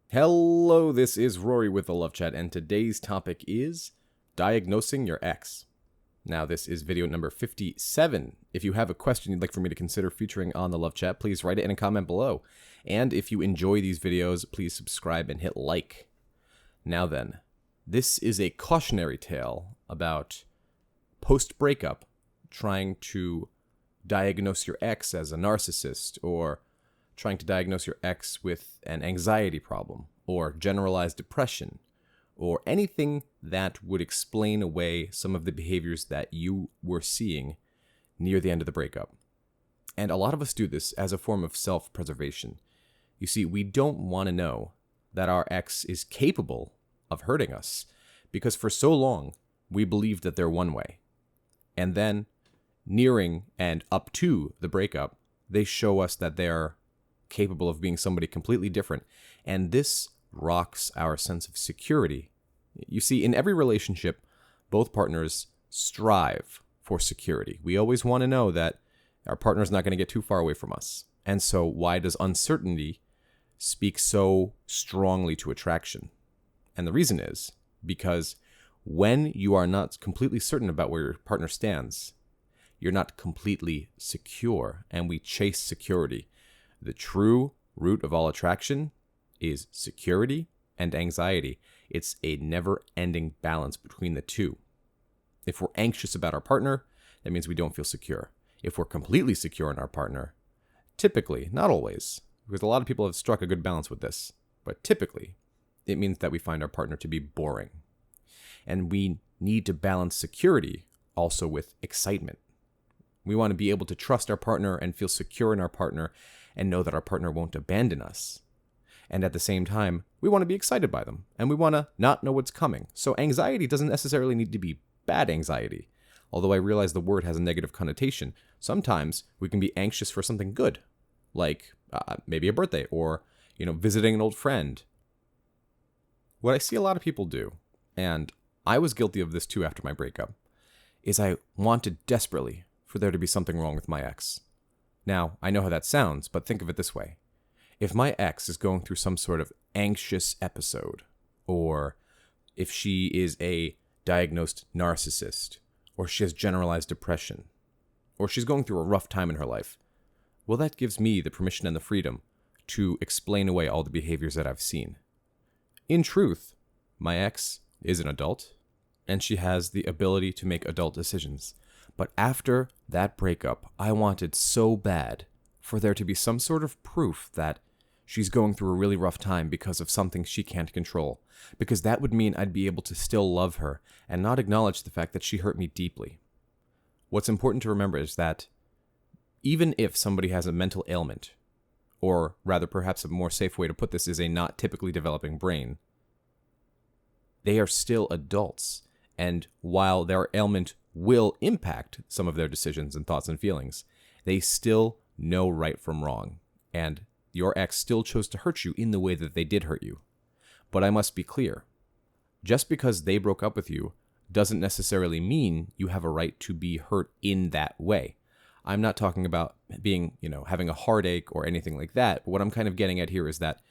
Hello, this is Rory with the Love Chat, and today's topic is diagnosing your ex. Now, this is video number 57. If you have a question you'd like for me to consider featuring on the Love Chat, please write it in a comment below. And if you enjoy these videos, please subscribe and hit like. Now then, this is a cautionary tale about post-breakup trying to diagnose your ex as a narcissist, or trying to diagnose your ex with an anxiety problem, or generalized depression, or anything that would explain away some of the behaviors that you were seeing near the end of the breakup. And a lot of us do this as a form of self-preservation. You see, we don't want to know that our ex is capable of hurting us, because for so long, we believed that they're one way. And then, nearing and up to the breakup, they show us that they're capable of being somebody completely different, and this rocks our sense of security. You see, in every relationship, both partners strive for security. We always want to know that our partner's not going to get too far away from us. And so why does uncertainty speak so strongly to attraction? And the reason is because when you are not completely certain about where your partner stands, you're not completely secure, and we chase security. The true root of all attraction is security and anxiety. It's a never-ending balance between the two. If we're anxious about our partner, that means we don't feel secure. If we're completely secure in our partner, typically, not always, because a lot of people have struck a good balance with this, but typically, it means that we find our partner to be boring. And we need to balance security also with excitement. We want to be able to trust our partner and feel secure in our partner and know that our partner won't abandon us. And at the same time, we want to be excited by them, and we want to not know what's coming. So anxiety doesn't necessarily need to be bad anxiety. Although I realize the word has a negative connotation, sometimes we can be anxious for something good, like maybe a birthday or visiting an old friend. What I see a lot of people do, and I was guilty of this too after my breakup, is I wanted desperately for there to be something wrong with my ex. Now, I know how that sounds, but think of it this way. If my ex is going through some sort of anxious episode, or if she is a diagnosed narcissist, or she has generalized depression, or she's going through a rough time in her life, well, that gives me the permission and the freedom to explain away all the behaviors that I've seen. In truth, my ex is an adult, and she has the ability to make adult decisions. But after that breakup, I wanted so bad for there to be some sort of proof that she's going through a really rough time because of something she can't control. Because that would mean I'd be able to still love her and not acknowledge the fact that she hurt me deeply. What's important to remember is that even if somebody has a mental ailment, or rather perhaps a more safe way to put this is a not typically developing brain, they are still adults. And while their ailment will impact some of their decisions and thoughts and feelings, they still know right from wrong. And your ex still chose to hurt you in the way that they did hurt you. But I must be clear. Just because they broke up with you doesn't necessarily mean you have a right to be hurt in that way. I'm not talking about being, having a heartache or anything like that. But what I'm kind of getting at here is that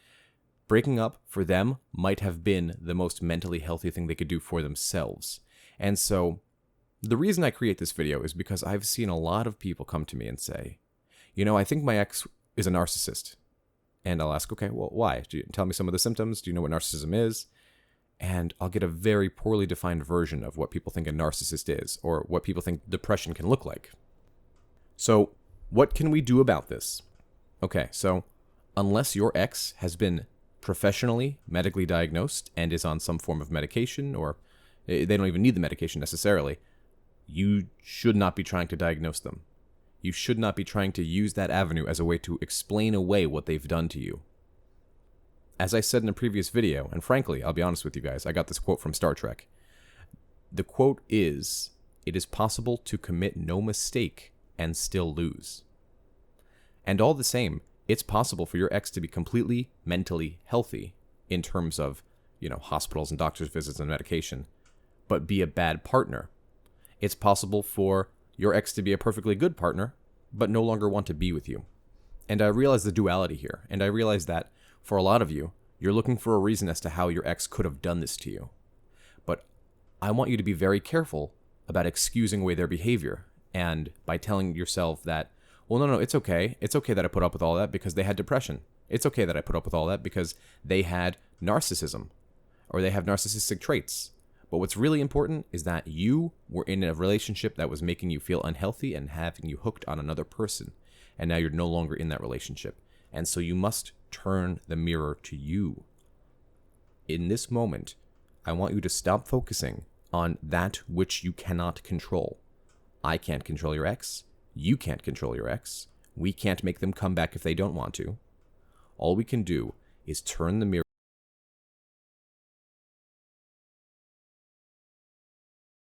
breaking up for them might have been the most mentally healthy thing they could do for themselves. And so the reason I create this video is because I've seen a lot of people come to me and say, I think my ex is a narcissist. And I'll ask, okay, well, why? Do you tell me some of the symptoms? Do you know what narcissism is? And I'll get a very poorly defined version of what people think a narcissist is, or what people think depression can look like. So what can we do about this? Okay, so unless your ex has been professionally, medically diagnosed and is on some form of medication, or they don't even need the medication necessarily, you should not be trying to diagnose them. You should not be trying to use that avenue as a way to explain away what they've done to you. As I said in a previous video, and frankly, I'll be honest with you guys, I got this quote from Star Trek. The quote is, "It is possible to commit no mistake and still lose." And all the same, it's possible for your ex to be completely mentally healthy in terms of, hospitals and doctor's visits and medication, but be a bad partner. It's possible for your ex to be a perfectly good partner, but no longer want to be with you. And I realize the duality here, and I realize that for a lot of you, You're looking for a reason as to how your ex could have done this to you. But I want you to be very careful about excusing away their behavior, and by telling yourself that, well, no, it's okay. It's okay that I put up with all that because they had depression. It's okay that I put up with all that because they had narcissism or they have narcissistic traits. But what's really important is that you were in a relationship that was making you feel unhealthy and having you hooked on another person. And now you're no longer in that relationship. And so you must turn the mirror to you. In this moment, I want you to stop focusing on that which you cannot control. I can't control your ex. You can't control your ex. We can't make them come back if they don't want to. All we can do is turn the mirror